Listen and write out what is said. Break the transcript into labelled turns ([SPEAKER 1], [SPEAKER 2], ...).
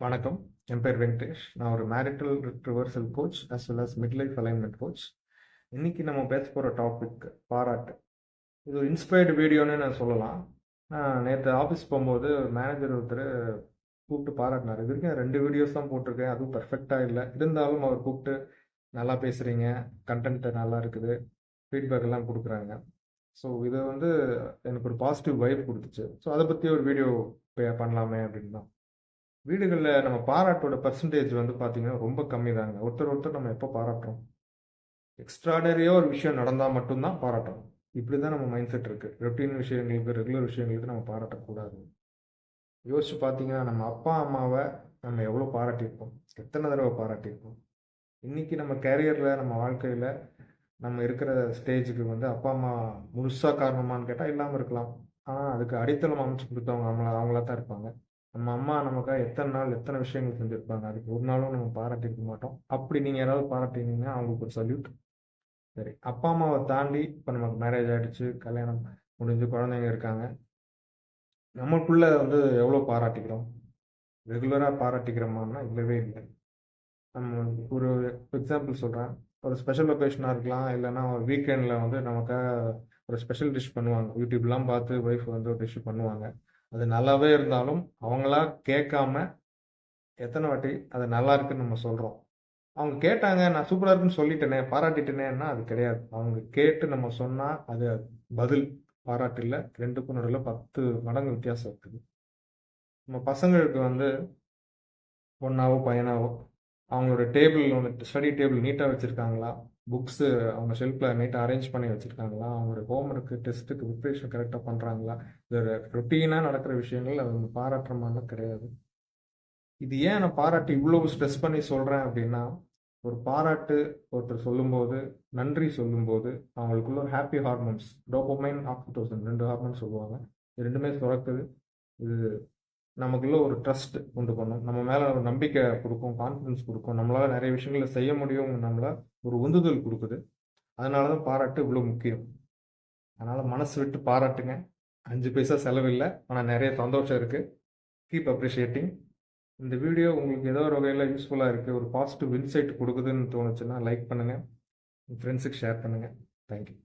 [SPEAKER 1] வணக்கம். என் பேர் வெங்கடேஷ். நான் ஒரு marital reversal coach as well as midlife alignment coach. இன்னைக்கு நம்ம பேச போகிற டாபிக் பாராட்டு. இது ஒரு இன்ஸ்பயர்டு வீடியோன்னு நான் சொல்லலாம். நான் நேற்று ஆஃபீஸ் போகும்போது ஒரு மேனேஜர் ஒருத்தர் கூப்பிட்டு பாராட்டினார். இது வரைக்கும் 2 வீடியோஸ் தான் போட்டிருக்கேன், அதுவும் பர்ஃபெக்டாக இல்லை. இருந்தாலும் அவர் கூப்பிட்டு நல்லா பேசுகிறீங்க, கண்டென்ட் நல்லா இருக்குது, ஃபீட்பேக் எல்லாம் கொடுக்குறாங்க. ஸோ இது வந்து எனக்கு ஒரு பாசிட்டிவ் வைப் கொடுத்துச்சு. ஸோ அதை பற்றி ஒரு வீடியோ பண்ணலாமே அப்படின்னு தான். வீடுகளில் நம்ம பாராட்டோட பர்சன்டேஜ் வந்து பார்த்தீங்கன்னா ரொம்ப கம்மி தாங்க. ஒருத்தர் நம்ம எப்போ பாராட்டுறோம்? எக்ஸ்ட்ராடரியாக ஒரு விஷயம் நடந்தால் மட்டும்தான் பாராட்டணும். இப்படி தான் நம்ம மைண்ட் செட் இருக்குது. ரொட்டீன் விஷயங்களுக்கு, ரெகுலர் விஷயங்களுக்கு நம்ம பாராட்டக்கூடாது. யோசிச்சு பார்த்தீங்கன்னா நம்ம அப்பா அம்மாவை நம்ம எவ்வளோ பாராட்டியிருப்போம், எத்தனை தடவை பாராட்டியிருப்போம். இன்றைக்கி நம்ம கேரியரில், நம்ம வாழ்க்கையில், நம்ம இருக்கிற ஸ்டேஜுக்கு வந்து அப்பா அம்மா முழுசாக காரணமானு கேட்டால் இல்லாமல் இருக்கலாம். ஆனால் அதுக்கு அடித்தளம் அமைச்சு கொடுத்தவங்க அவங்களா தான் இருப்பாங்க. நம்ம அம்மா நமக்காக எத்தனை நாள் எத்தனை விஷயங்கள் செஞ்சுருப்பாங்க. அதுக்கு ஒரு நாளும் நம்ம பாராட்டியிருக்க மாட்டோம். அப்படி நீங்கள் யாராவது பாராட்டினீங்கன்னா அவங்களுக்கு ஒரு சல்யூட். சரி, அப்பா அம்மாவை தாண்டி இப்போ நமக்கு மேரேஜ் ஆகிடுச்சு, கல்யாணம் முடிஞ்சு குழந்தைங்க இருக்காங்க. நமக்குள்ளே வந்து எவ்வளோ பாராட்டிக்கிறோம்? ரெகுலராக பாராட்டிக்கிறோமான்னா இல்லவே இல்லை. நம்ம ஒரு எக்ஸாம்பிள் சொல்கிறேன். ஒரு ஸ்பெஷல் ஒகேஷனாக இருக்கலாம், இல்லைன்னா ஒரு வீக்கெண்டில் வந்து நமக்காக ஒரு ஸ்பெஷல் டிஷ் பண்ணுவாங்க. யூடியூப்லாம் பார்த்து ஒய்ஃப் வந்து ஒரு டிஷ் பண்ணுவாங்க. அது நல்லாவே இருந்தாலும் அவங்களா கேட்காம எத்தனை வாட்டி அது நல்லா இருக்குன்னு நம்ம சொல்கிறோம். அவங்க கேட்டாங்க, நான் சூப்பராக இருக்குன்னு சொல்லிட்டேனே, பாராட்டிட்டேனேன்னா அது கிடையாது. அவங்க கேட்டு நம்ம சொன்னால் அது பதில். பாராட்டு இல்லை. ரெண்டுக்கும் நடுவில் 10 மடங்கு வித்தியாசம் இருக்குது. நம்ம பசங்களுக்கு வந்து பொண்ணாவோ பையனாவோ அவங்களோட டேபிள் ஒன்று, ஸ்டடி டேபிள் நீட்டாக வச்சுருக்காங்களா, புக்ஸு அவங்க ஷெல்ஃபில் நீட்டாக அரேஞ்ச் பண்ணி வச்சுருக்காங்களா, அவங்களோட ஹோம்ஒர்க்கு டெஸ்ட்டுக்கு ப்ரிப்ரேஷன் கரெக்டாக பண்ணுறாங்களா, இது ரொட்டீனாக நடக்கிற விஷயங்கள். அது வந்து பாராட்டுற மாதிரிலாம் கிடையாது. இது ஏன் நான் பாராட்டு இவ்வளவு ஸ்ட்ரெஸ் பண்ணி சொல்கிறேன் அப்படின்னா, ஒரு பாராட்டு ஒருத்தர் சொல்லும்போது, நன்றி சொல்லும்போது அவங்களுக்குள்ள ஒரு happy hormones, dopamine, oxytocin 2 hormones சொல்லுவாங்க. இது 2மே சுரக்குது. இது நமக்குள்ள ஒரு ட்ரஸ்ட் உண்டு பண்ணும். நம்ம மேலே ஒரு நம்பிக்கை கொடுக்கும், கான்ஃபிடன்ஸ் கொடுக்கும். நம்மளால் நிறைய விஷயங்களை செய்ய முடியும், நம்மள ஒரு உந்துதல் கொடுக்குது. அதனால தான் பாராட்டு இவ்வளோ முக்கியம். அதனால் மனசு விட்டு பாராட்டுங்க. 5 பைசா செலவில்லை, ஆனால் நிறைய சந்தோஷம் இருக்குது. Keep appreciating. இந்த வீடியோ உங்களுக்கு ஏதோ ஒரு வகையில் யூஸ்ஃபுல்லாக இருக்குது, ஒரு பாசிட்டிவ் இன்சைட் கொடுக்குதுன்னு தோணுச்சுன்னா லைக் பண்ணுங்கள், உங்கள் ஃப்ரெண்ட்ஸுக்கு ஷேர் பண்ணுங்கள். தேங்க்யூ.